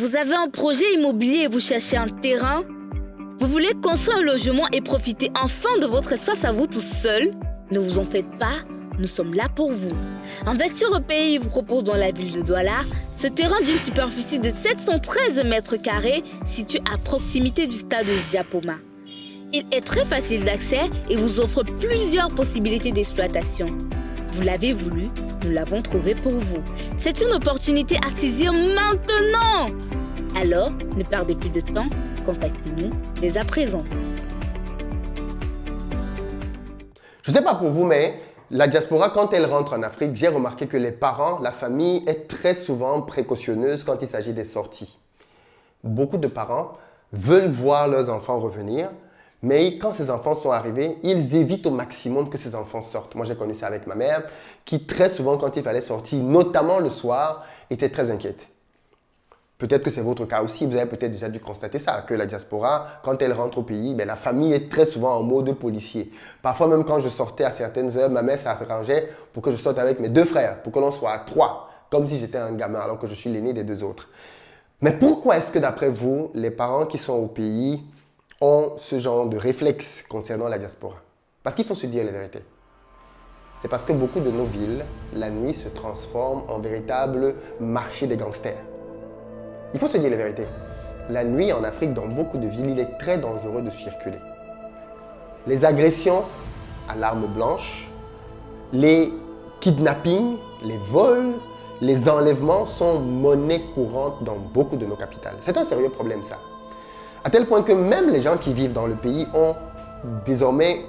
Vous avez un projet immobilier et vous cherchez un terrain? Vous voulez construire un logement et profiter enfin de votre espace à vous tout seul? Ne vous en faites pas, nous sommes là pour vous. Investir au pays vous propose dans la ville de Douala ce terrain d'une superficie de 713 mètres carrés situé à proximité du stade de Japoma. Il est très facile d'accès et vous offre plusieurs possibilités d'exploitation. Vous l'avez voulu, nous l'avons trouvé pour vous. C'est une opportunité à saisir maintenant. Alors, ne perdez plus de temps, contactez-nous dès à présent. Je ne sais pas pour vous, mais la diaspora, quand elle rentre en Afrique, j'ai remarqué que les parents, la famille est très souvent précautionneuse quand il s'agit des sorties. Beaucoup de parents veulent voir leurs enfants revenir, mais quand ces enfants sont arrivés, ils évitent au maximum que ces enfants sortent. Moi, j'ai connu ça avec ma mère, qui très souvent, quand il fallait sortir, notamment le soir, était très inquiète. Peut-être que c'est votre cas aussi, vous avez peut-être déjà dû constater ça, que la diaspora, quand elle rentre au pays, la famille est très souvent en mode policier. Parfois même quand je sortais à certaines heures, ma mère s'arrangeait pour que je sorte avec mes 2 frères, pour que l'on soit à 3, comme si j'étais un gamin alors que je suis l'aîné des 2 autres. Mais pourquoi est-ce que d'après vous, les parents qui sont au pays ont ce genre de réflexe concernant la diaspora? Parce qu'il faut se dire la vérité. C'est parce que beaucoup de nos villes, la nuit se transforme en véritable marché des gangsters. Il faut se dire la vérité. La nuit en Afrique, dans beaucoup de villes, il est très dangereux de circuler. Les agressions à l'arme blanche, les kidnappings, les vols, les enlèvements sont monnaie courante dans beaucoup de nos capitales. C'est un sérieux problème ça. À tel point que même les gens qui vivent dans le pays ont désormais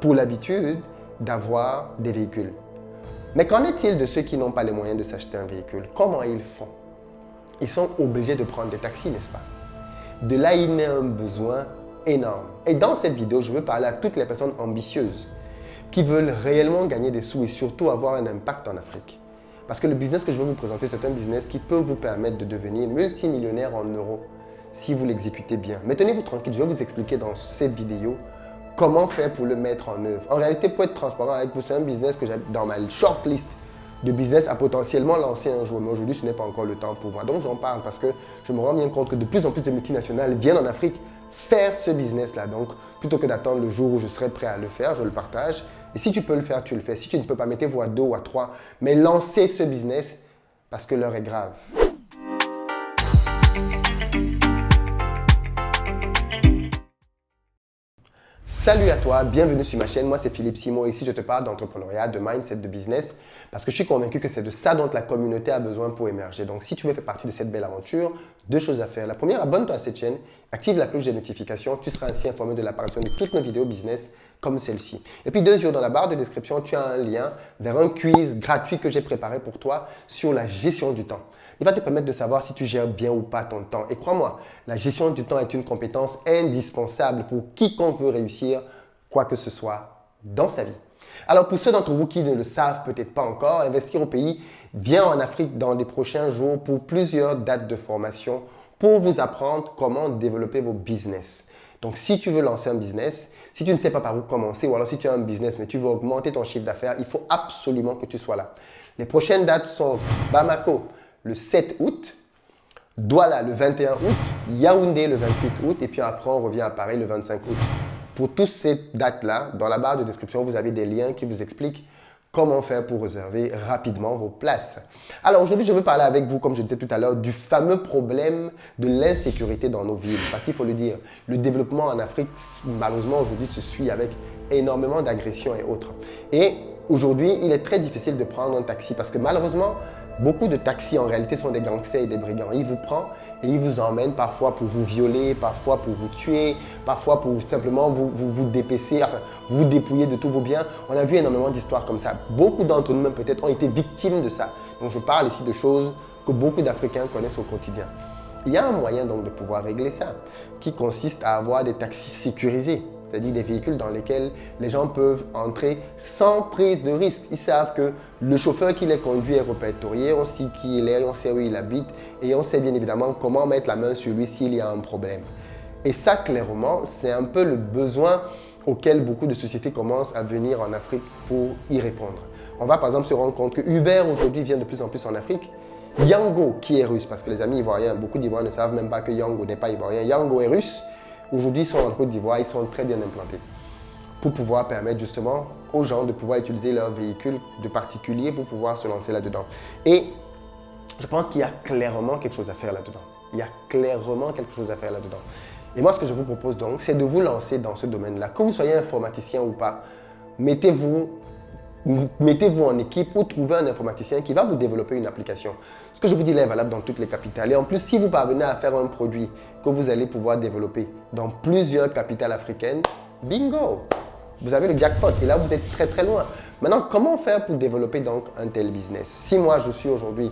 pour l'habitude d'avoir des véhicules. Mais qu'en est-il de ceux qui n'ont pas les moyens de s'acheter un véhicule? Comment ils font? Ils sont obligés de prendre des taxis, n'est-ce pas? De là, il y a un besoin énorme. Et dans cette vidéo, je veux parler à toutes les personnes ambitieuses qui veulent réellement gagner des sous et surtout avoir un impact en Afrique. Parce que le business que je vais vous présenter, c'est un business qui peut vous permettre de devenir multimillionnaire en euros si vous l'exécutez bien. Mais tenez-vous tranquille, je vais vous expliquer dans cette vidéo comment faire pour le mettre en œuvre. En réalité, pour être transparent avec vous, c'est un business que j'ai dans ma shortlist de business à potentiellement lancer un jour. Mais aujourd'hui, ce n'est pas encore le temps pour moi. Donc, j'en parle parce que je me rends bien compte que de plus en plus de multinationales viennent en Afrique faire ce business-là. Donc, plutôt que d'attendre le jour où je serai prêt à le faire, je le partage. Et si tu peux le faire, tu le fais. Si tu ne peux pas, mettez-vous à 2 ou à 3. Mais lancez ce business parce que l'heure est grave. Salut à toi, bienvenue sur ma chaîne. Moi, c'est Philippe Simon. Ici, je te parle d'entrepreneuriat, de mindset, de business parce que je suis convaincu que c'est de ça dont la communauté a besoin pour émerger. Donc, si tu veux faire partie de cette belle aventure, 2 choses à faire. La première, abonne-toi à cette chaîne, active la cloche des notifications. Tu seras ainsi informé de l'apparition de toutes nos vidéos business comme celle-ci. Et puis, 2, dans la barre de description, tu as un lien vers un quiz gratuit que j'ai préparé pour toi sur la gestion du temps. Il va te permettre de savoir si tu gères bien ou pas ton temps. Et crois-moi, la gestion du temps est une compétence indispensable pour quiconque veut réussir quoi que ce soit dans sa vie. Alors pour ceux d'entre vous qui ne le savent peut-être pas encore, Investir au pays vient en Afrique dans les prochains jours pour plusieurs dates de formation pour vous apprendre comment développer vos business. Donc si tu veux lancer un business, si tu ne sais pas par où commencer ou alors si tu as un business mais tu veux augmenter ton chiffre d'affaires, il faut absolument que tu sois là. Les prochaines dates sont Bamako le 7 août, Douala le 21 août, Yaoundé le 28 août et puis après on revient à Paris le 25 août. Pour toutes ces dates-là, dans la barre de description, vous avez des liens qui vous expliquent comment faire pour réserver rapidement vos places. Alors aujourd'hui, je veux parler avec vous, comme je disais tout à l'heure, du fameux problème de l'insécurité dans nos villes. Parce qu'il faut le dire, le développement en Afrique, malheureusement, aujourd'hui, se suit avec énormément d'agressions et autres. Et aujourd'hui, il est très difficile de prendre un taxi parce que malheureusement, beaucoup de taxis en réalité sont des gangsters et des brigands. Ils vous prennent et ils vous emmènent parfois pour vous violer, parfois pour vous tuer, parfois pour simplement vous dépecer, enfin vous dépouiller de tous vos biens. On a vu énormément d'histoires comme ça. Beaucoup d'entre nous même peut-être ont été victimes de ça. Donc je parle ici de choses que beaucoup d'Africains connaissent au quotidien. Il y a un moyen donc de pouvoir régler ça qui consiste à avoir des taxis sécurisés. C'est-à-dire des véhicules dans lesquels les gens peuvent entrer sans prise de risque. Ils savent que le chauffeur qui les conduit est répertorié, on sait qui il est, on sait où il habite et on sait bien évidemment comment mettre la main sur lui s'il y a un problème. Et ça, clairement, c'est un peu le besoin auquel beaucoup de sociétés commencent à venir en Afrique pour y répondre. On va par exemple se rendre compte que Uber aujourd'hui vient de plus en plus en Afrique Yango, qui est russe, parce que les amis ivoiriens, beaucoup d'Ivoiriens ne savent même pas que Yango n'est pas ivoirien. Yango est russe. Aujourd'hui, ils sont en Côte d'Ivoire, ils sont très bien implantés pour pouvoir permettre justement aux gens de pouvoir utiliser leur véhicule de particulier pour pouvoir se lancer là-dedans. Et je pense qu'il y a clairement quelque chose à faire là-dedans. Il y a clairement quelque chose à faire là-dedans. Et moi, ce que je vous propose donc, c'est de vous lancer dans ce domaine-là. Que vous soyez informaticien ou pas, mettez-vous en équipe ou trouvez un informaticien qui va vous développer une application. Ce que je vous dis là est valable dans toutes les capitales. Et en plus, si vous parvenez à faire un produit que vous allez pouvoir développer dans plusieurs capitales africaines, bingo! Vous avez le jackpot et là, vous êtes très très loin. Maintenant, comment faire pour développer donc un tel business? Si moi, je suis aujourd'hui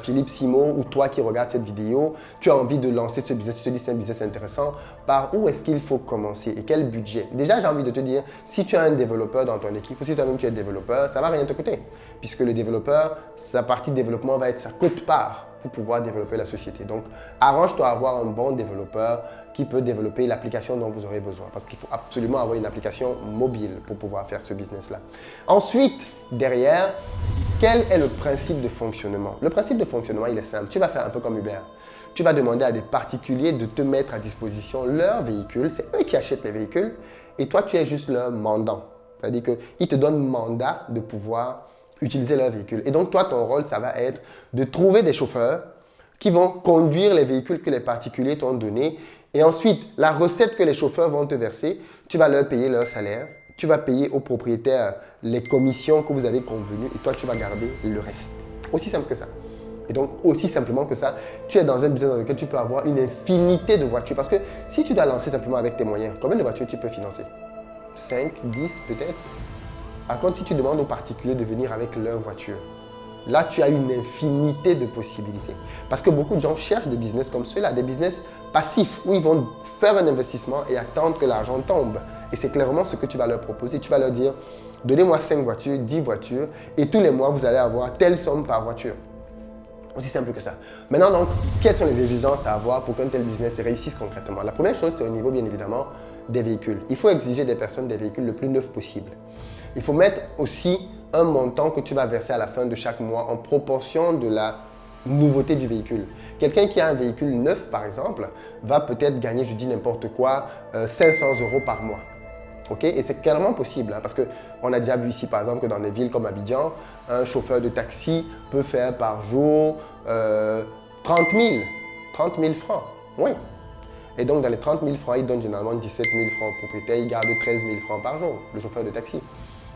Philippe Simon ou toi qui regardes cette vidéo, tu as envie de lancer ce business, tu te dis c'est un business intéressant, par où est-ce qu'il faut commencer et quel budget? Déjà, j'ai envie de te dire, si tu as un développeur dans ton équipe ou si toi-même tu es développeur, ça ne va rien te coûter. Puisque le développeur, sa partie développement va être sa quote-part pour pouvoir développer la société. Donc, arrange-toi à avoir un bon développeur qui peut développer l'application dont vous aurez besoin. Parce qu'il faut absolument avoir une application mobile pour pouvoir faire ce business-là. Ensuite, derrière, quel est le principe de fonctionnement? Le principe de fonctionnement, il est simple. Tu vas faire un peu comme Uber. Tu vas demander à des particuliers de te mettre à disposition leur véhicule. C'est eux qui achètent les véhicules et toi, tu es juste leur mandant. C'est-à-dire qu'ils te donnent mandat de pouvoir utiliser leur véhicule. Et donc, toi, ton rôle, ça va être de trouver des chauffeurs qui vont conduire les véhicules que les particuliers t'ont donnés. Et ensuite, la recette que les chauffeurs vont te verser, tu vas leur payer leur salaire. Tu vas payer aux propriétaires les commissions que vous avez convenues et toi, tu vas garder le reste. Aussi simple que ça. Et donc, aussi simplement que ça, tu es dans un business dans lequel tu peux avoir une infinité de voitures. Parce que si tu dois lancer simplement avec tes moyens, combien de voitures tu peux financer? 5, 10 peut-être? Par contre, si tu demandes aux particuliers de venir avec leur voiture, là, tu as une infinité de possibilités. Parce que beaucoup de gens cherchent des business comme ceux-là, des business passifs où ils vont faire un investissement et attendre que l'argent tombe. Et c'est clairement ce que tu vas leur proposer. Tu vas leur dire, donnez-moi 5 voitures, 10 voitures et tous les mois, vous allez avoir telle somme par voiture. Aussi simple que ça. Maintenant, donc, quelles sont les exigences à avoir pour qu'un tel business réussisse concrètement? La première chose, c'est au niveau, bien évidemment, des véhicules. Il faut exiger des personnes des véhicules le plus neufs possible. Il faut mettre aussi un montant que tu vas verser à la fin de chaque mois en proportion de la nouveauté du véhicule. Quelqu'un qui a un véhicule neuf, par exemple, va peut-être gagner, je dis n'importe quoi, 500 € par mois. Okay? Et c'est clairement possible, hein, parce qu'on a déjà vu ici, par exemple, que dans des villes comme Abidjan, un chauffeur de taxi peut faire par jour 30 000 francs. Oui. Et donc, dans les 30 000 francs, il donne généralement 17 000 francs au propriétaire, il garde 13 000 francs par jour, le chauffeur de taxi.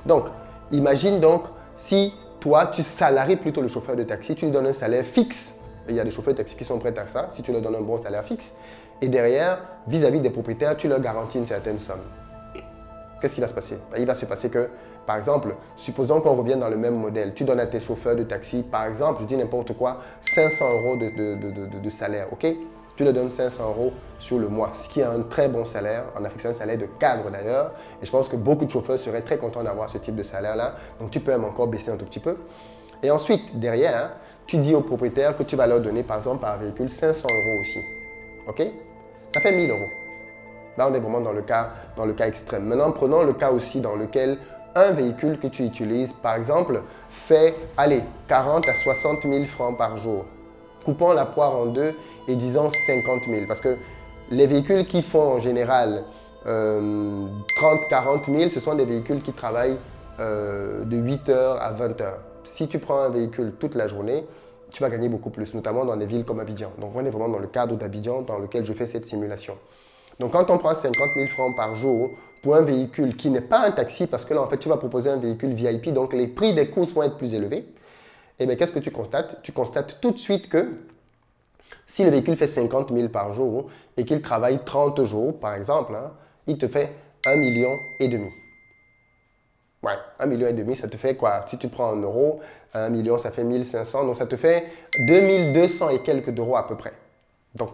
Donc, imagine donc si toi, tu salaries plutôt le chauffeur de taxi, tu lui donnes un salaire fixe. Et il y a des chauffeurs de taxi qui sont prêts à ça, si tu leur donnes un bon salaire fixe. Et derrière, vis-à-vis des propriétaires, tu leur garantis une certaine somme. Qu'est-ce qui va se passer? Il va se passer que, par exemple, supposons qu'on revienne dans le même modèle. Tu donnes à tes chauffeurs de taxi, par exemple, je dis n'importe quoi, 500 € de salaire, ok? Tu leur donnes 500 € sur le mois, ce qui est un très bon salaire. En Afrique, c'est un salaire de cadre d'ailleurs. Et je pense que beaucoup de chauffeurs seraient très contents d'avoir ce type de salaire-là. Donc, tu peux même encore baisser un tout petit peu. Et ensuite, derrière, hein, tu dis aux propriétaires que tu vas leur donner, par exemple, par véhicule, 500 € aussi. OK? Ça fait 1 000 €. Là, on est vraiment dans le cas extrême. Maintenant, prenons le cas aussi dans lequel un véhicule que tu utilises, par exemple, fait, allez, 40 à 60 000 francs par jour. Coupons la poire en deux et disons 50 000. Parce que les véhicules qui font en général 30-40 000, ce sont des véhicules qui travaillent de 8 heures à 20 heures. Si tu prends un véhicule toute la journée, tu vas gagner beaucoup plus, notamment dans des villes comme Abidjan. Donc, on est vraiment dans le cadre d'Abidjan dans lequel je fais cette simulation. Donc, quand on prend 50 000 francs par jour pour un véhicule qui n'est pas un taxi, parce que là, en fait, tu vas proposer un véhicule VIP, donc les prix des courses vont être plus élevés. Et bien, qu'est-ce que tu constates? Tu constates tout de suite que si le véhicule fait 50 000 par jour et qu'il travaille 30 jours, par exemple, hein, il te fait 1,5 million. Ouais, 1,5 million, ça te fait quoi? Si tu prends en euros, 1 million, ça fait 1 500, donc ça te fait 2 200 et quelques d'euros à peu près. Donc,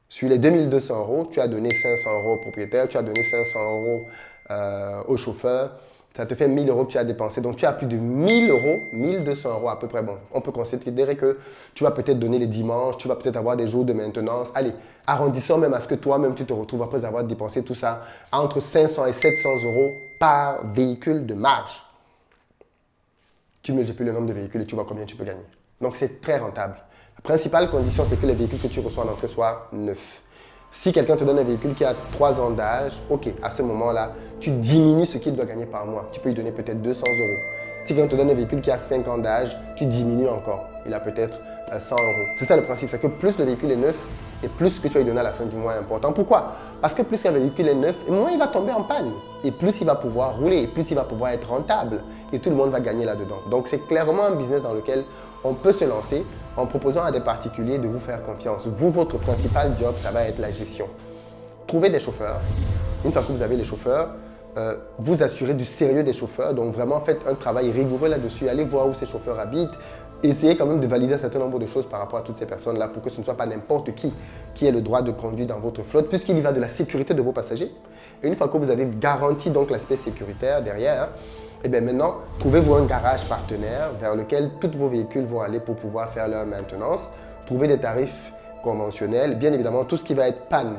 sur les 2 200 €, tu as donné 500 € au propriétaire, tu as donné 500 € au chauffeur. Ça te fait 1 000 € que tu as dépensé. Donc, tu as plus de 1 000 €, 1 200 € à peu près. Bon, on peut considérer que tu vas peut-être donner les dimanches, tu vas peut-être avoir des jours de maintenance. Allez, arrondissons même à ce que toi-même, tu te retrouves après avoir dépensé tout ça entre 500 et 700 € par véhicule de marge. Tu multiplies le nombre de véhicules et tu vois combien tu peux gagner. Donc, c'est très rentable. La principale condition, c'est que les véhicules que tu reçois en entrée soient neufs. Si quelqu'un te donne un véhicule qui a 3 ans d'âge, ok, à ce moment-là, tu diminues ce qu'il doit gagner par mois. Tu peux lui donner peut-être 200 euros. Si quelqu'un te donne un véhicule qui a 5 ans d'âge, tu diminues encore. Il a peut-être 100 euros. C'est ça le principe, c'est que plus le véhicule est neuf et plus ce que tu vas lui donner à la fin du mois est important. Pourquoi? Parce que plus un véhicule est neuf, et moins il va tomber en panne. Et plus il va pouvoir rouler, et plus il va pouvoir être rentable. Et tout le monde va gagner là-dedans. Donc c'est clairement un business dans lequel on peut se lancer en proposant à des particuliers de vous faire confiance. Vous, votre principal job, ça va être la gestion. Trouvez des chauffeurs. Une fois que vous avez les chauffeurs, vous assurez du sérieux des chauffeurs. Donc vraiment, faites un travail rigoureux là-dessus. Allez voir où ces chauffeurs habitent. Essayez quand même de valider un certain nombre de choses par rapport à toutes ces personnes-là pour que ce ne soit pas n'importe qui ait le droit de conduire dans votre flotte, puisqu'il y va de la sécurité de vos passagers. Et une fois que vous avez garanti donc l'aspect sécuritaire derrière, et bien maintenant, trouvez-vous un garage partenaire vers lequel tous vos véhicules vont aller pour pouvoir faire leur maintenance. Trouvez des tarifs conventionnels. Bien évidemment, tout ce qui va être panne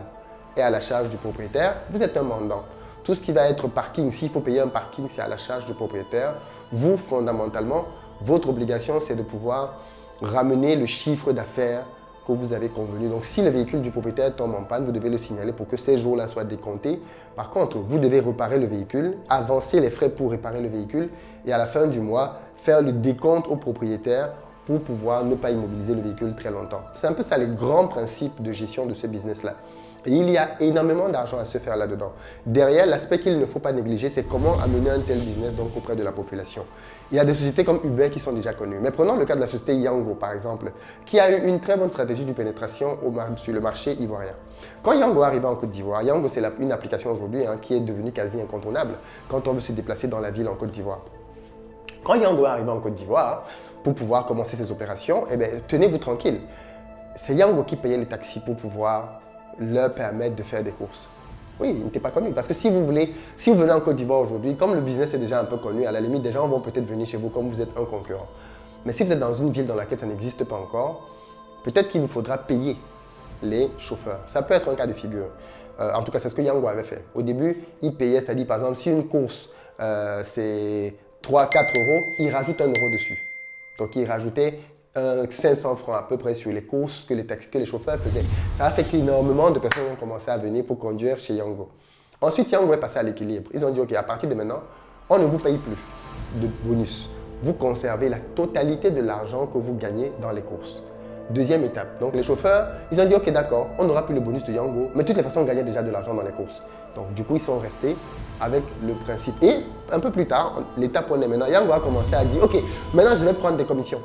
est à la charge du propriétaire. Vous êtes un mandant. Tout ce qui va être parking, s'il faut payer un parking, c'est à la charge du propriétaire. Vous, fondamentalement, votre obligation, c'est de pouvoir ramener le chiffre d'affaires que vous avez convenu. Donc, si le véhicule du propriétaire tombe en panne, vous devez le signaler pour que ces jours-là soient décomptés. Par contre, vous devez réparer le véhicule, avancer les frais pour réparer le véhicule et à la fin du mois, faire le décompte au propriétaire pour pouvoir ne pas immobiliser le véhicule très longtemps. C'est un peu ça les grands principes de gestion de ce business-là. Et il y a énormément d'argent à se faire là-dedans. Derrière, l'aspect qu'il ne faut pas négliger, c'est comment amener un tel business donc auprès de la population. Il y a des sociétés comme Uber qui sont déjà connues. Mais prenons le cas de la société Yango, par exemple, qui a eu une très bonne stratégie de pénétration sur le marché ivoirien. Quand Yango arrive en Côte d'Ivoire, Yango, c'est une application aujourd'hui qui est devenue quasi incontournable quand on veut se déplacer dans la ville en Côte d'Ivoire. Quand Yango arrive en Côte d'Ivoire, pour pouvoir commencer ses opérations, eh bien, tenez-vous tranquille. C'est Yango qui payait les taxis pour pouvoir leur permettre de faire des courses. Oui, il n'était pas connu. Parce que si vous venez en Côte d'Ivoire aujourd'hui, comme le business est déjà un peu connu, à la limite, des gens vont peut-être venir chez vous comme vous êtes un concurrent. Mais si vous êtes dans une ville dans laquelle ça n'existe pas encore, peut-être qu'il vous faudra payer les chauffeurs. Ça peut être un cas de figure. En tout cas, c'est ce que Yango avait fait. Au début, il payait, c'est-à-dire par exemple, si une course, c'est 3-4 euros, il rajoute 1 euro dessus. Donc, il rajoutait 500 francs à peu près sur les courses que les chauffeurs faisaient. Ça a fait qu'énormément de personnes ont commencé à venir pour conduire chez Yango. Ensuite, Yango est passé à l'équilibre. Ils ont dit, OK, à partir de maintenant, on ne vous paye plus de bonus. Vous conservez la totalité de l'argent que vous gagnez dans les courses. Deuxième étape. Donc, les chauffeurs, ils ont dit, OK, d'accord, on n'aura plus le bonus de Yango, mais de toutes les façons, on gagnait déjà de l'argent dans les courses. Donc, du coup, ils sont restés avec le principe. Et un peu plus tard, l'étape où on est maintenant, Yango a commencé à dire, OK, maintenant, je vais prendre des commissions.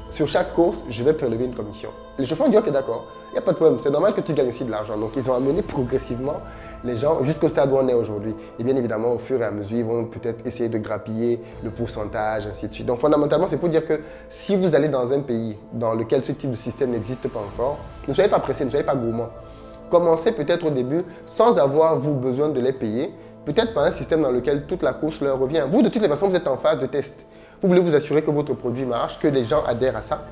Sur chaque course, je vais prélever une commission. Les chauffeurs ont dit, OK, d'accord, il n'y a pas de problème, c'est normal que tu gagnes aussi de l'argent. Donc, ils ont amené progressivement les gens jusqu'au stade où on est aujourd'hui. Et bien évidemment, au fur et à mesure, ils vont peut-être essayer de grappiller le pourcentage, ainsi de suite. Donc, fondamentalement, c'est pour dire que si vous allez dans un pays dans lequel ce type de système n'existe pas encore, ne soyez pas pressés, ne soyez pas gourmands. Commencez peut-être au début sans avoir, vous, besoin de les payer, peut-être par un système dans lequel toute la course leur revient. Vous, de toutes les façons, vous êtes en phase de test. Vous voulez vous assurer que votre produit marche, que les gens adhèrent à ça.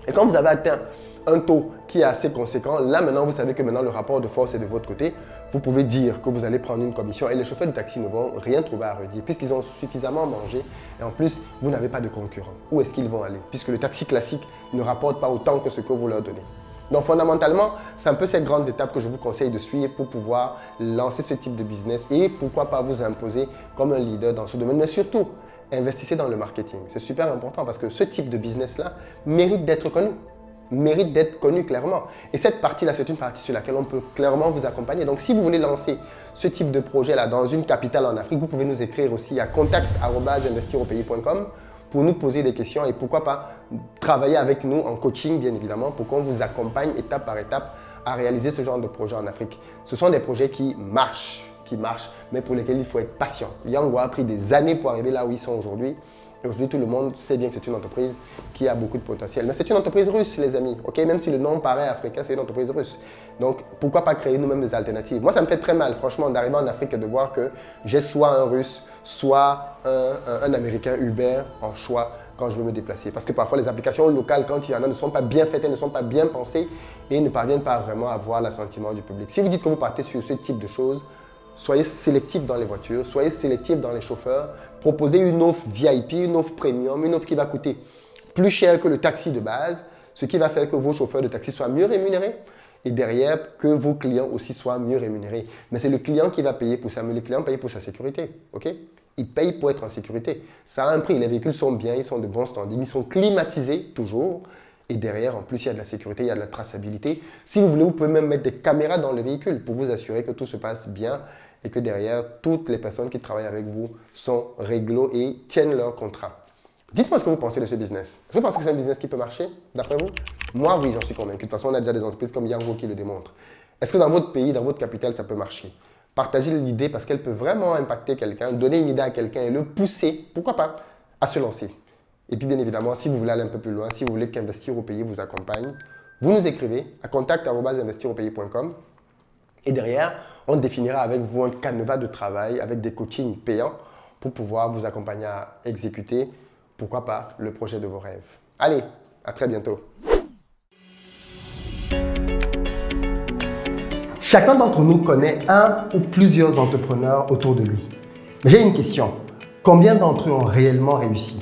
Et quand vous avez atteint un taux qui est assez conséquent, là maintenant, vous savez que maintenant le rapport de force est de votre côté. Vous pouvez dire que vous allez prendre une commission et les chauffeurs de taxi ne vont rien trouver à redire puisqu'ils ont suffisamment mangé. Et en plus, vous n'avez pas de concurrents. Où est-ce qu'ils vont aller? Puisque le taxi classique ne rapporte pas autant que ce que vous leur donnez. Donc fondamentalement, c'est un peu ces grandes étapes que je vous conseille de suivre pour pouvoir lancer ce type de business et pourquoi pas vous imposer comme un leader dans ce domaine. Mais surtout, investissez dans le marketing. C'est super important parce que ce type de business-là mérite d'être connu. Mérite d'être connu clairement. Et cette partie-là, c'est une partie sur laquelle on peut clairement vous accompagner. Donc, si vous voulez lancer ce type de projet-là dans une capitale en Afrique, vous pouvez nous écrire aussi à contact@investiropayé.com pour nous poser des questions et pourquoi pas travailler avec nous en coaching, bien évidemment, pour qu'on vous accompagne étape par étape à réaliser ce genre de projet en Afrique. Ce sont des projets qui marchent, mais pour lesquels il faut être patient. Yango a pris des années pour arriver là où ils sont aujourd'hui. Et aujourd'hui, tout le monde sait bien que c'est une entreprise qui a beaucoup de potentiel. Mais c'est une entreprise russe, les amis. Okay? Même si le nom paraît africain, c'est une entreprise russe. Donc, pourquoi pas créer nous-mêmes des alternatives? Moi, ça me fait très mal, franchement, d'arriver en Afrique et de voir que j'ai soit un Russe, soit un Américain Uber en choix quand je veux me déplacer. Parce que parfois, les applications locales, quand il y en a, ne sont pas bien faites, elles ne sont pas bien pensées et ne parviennent pas vraiment à avoir l'assentiment du public. Si vous dites que vous partez sur ce type de choses, soyez sélectif dans les voitures, soyez sélectif dans les chauffeurs, proposez une offre VIP, une offre premium, une offre qui va coûter plus cher que le taxi de base, ce qui va faire que vos chauffeurs de taxi soient mieux rémunérés et derrière que vos clients aussi soient mieux rémunérés. Mais c'est le client qui va payer pour ça, mais le client paye pour sa sécurité. Ok? Il paye pour être en sécurité. Ça a un prix. Les véhicules sont bien, ils sont de bons standings, ils sont climatisés toujours. Et derrière, en plus, il y a de la sécurité, il y a de la traçabilité. Si vous voulez, vous pouvez même mettre des caméras dans le véhicule pour vous assurer que tout se passe bien et que derrière, toutes les personnes qui travaillent avec vous sont réglo et tiennent leur contrat. Dites-moi ce que vous pensez de ce business. Est-ce que vous pensez que c'est un business qui peut marcher, d'après vous? Moi, oui, j'en suis convaincu. De toute façon, on a déjà des entreprises comme Yango qui le démontrent. Est-ce que dans votre pays, dans votre capitale, ça peut marcher? Partagez l'idée parce qu'elle peut vraiment impacter quelqu'un, donner une idée à quelqu'un et le pousser, pourquoi pas, à se lancer. Et puis, bien évidemment, si vous voulez aller un peu plus loin, si vous voulez qu'Investir au Pays vous accompagne, vous nous écrivez à contact@investiraupays.com et derrière, on définira avec vous un canevas de travail avec des coachings payants pour pouvoir vous accompagner à exécuter, pourquoi pas, le projet de vos rêves. Allez, à très bientôt. Chacun d'entre nous connaît un ou plusieurs entrepreneurs autour de lui. Mais j'ai une question. Combien d'entre eux ont réellement réussi?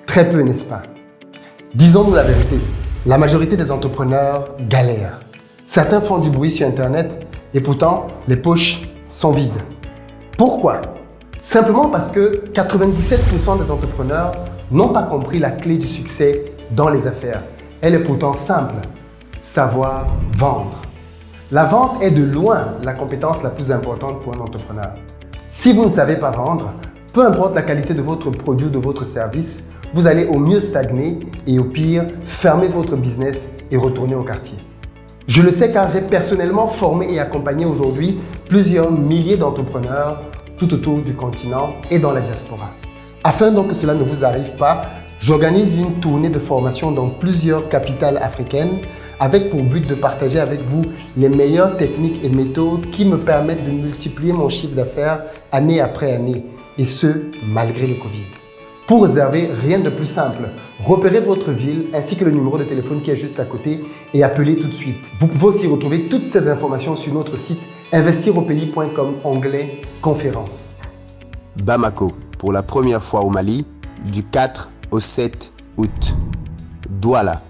Très peu, n'est-ce pas? Disons-nous la vérité, la majorité des entrepreneurs galèrent. Certains font du bruit sur Internet et pourtant, les poches sont vides. Pourquoi? Simplement parce que 97% des entrepreneurs n'ont pas compris la clé du succès dans les affaires. Elle est pourtant simple, savoir vendre. La vente est de loin la compétence la plus importante pour un entrepreneur. Si vous ne savez pas vendre, peu importe la qualité de votre produit ou de votre service, vous allez au mieux stagner et au pire, fermer votre business et retourner au quartier. Je le sais car j'ai personnellement formé et accompagné aujourd'hui plusieurs milliers d'entrepreneurs tout autour du continent et dans la diaspora. Afin donc que cela ne vous arrive pas, j'organise une tournée de formation dans plusieurs capitales africaines avec pour but de partager avec vous les meilleures techniques et méthodes qui me permettent de multiplier mon chiffre d'affaires année après année et ce, malgré le Covid. Pour réserver, rien de plus simple. Repérez votre ville ainsi que le numéro de téléphone qui est juste à côté et appelez tout de suite. Vous pouvez aussi retrouver toutes ces informations sur notre site investiraupays.com onglet conférence. Bamako, pour la première fois au Mali, du 4 au 7 août. Douala,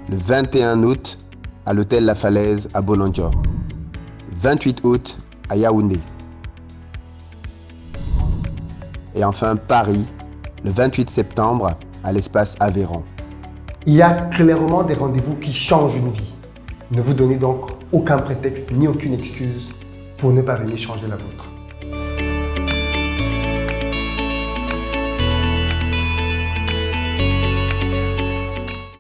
le 21 août à l'hôtel La Falaise à Bonanjo. 28 août à Yaoundé. Et enfin Paris, le 28 septembre à l'espace Aveyron. Il y a clairement des rendez-vous qui changent une vie. Ne vous donnez donc aucun prétexte ni aucune excuse pour ne pas venir changer la vôtre.